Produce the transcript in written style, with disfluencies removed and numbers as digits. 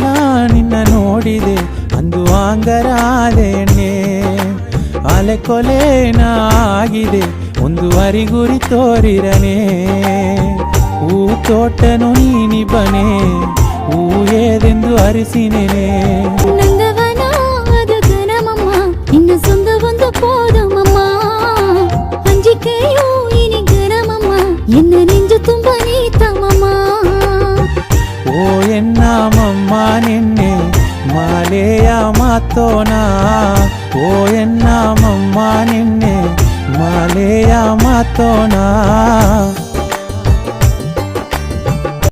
ನಾ ನಿನ್ನ ನೋಡಿದೆ ಅಂದು ಆಂಗರಾದೆಣ್ಣೆ ಅಲೆ ಕೊಲೆನ ಆಗಿದೆ ಒಂದು ವರಿಗುರಿ ತೋರಿರನೆ ಹೂ ತೋಟನು ನೀನಿಬ್ಬನೆ ಹೂ ಏದೆಂದು ಅರಿಸಿನೇನೆ ನಂದವನಾದ ಗನಮಮ್ಮ ನಿನ್ನ ಸೊಂದ ಒಂದು ಪೋದಮಮ್ಮ ಅಂಜಿಕೆಯೂ ಇನಿ ಗನಮಮ್ಮ ಎನ್ನ ನೆಂಜು ತುಂಬ ನೀತಮಮ್ಮ ಓ ಎನ್ನ ಮಮ್ಮ ನಿನ್ನೆ ಮಾಲೆಯ ಮಾತೋನ ಓ ಎನ್ನ ಮಮ್ಮ ನಿನ್ನೆ ಮಾಲೆಯ ಮಾತೋನ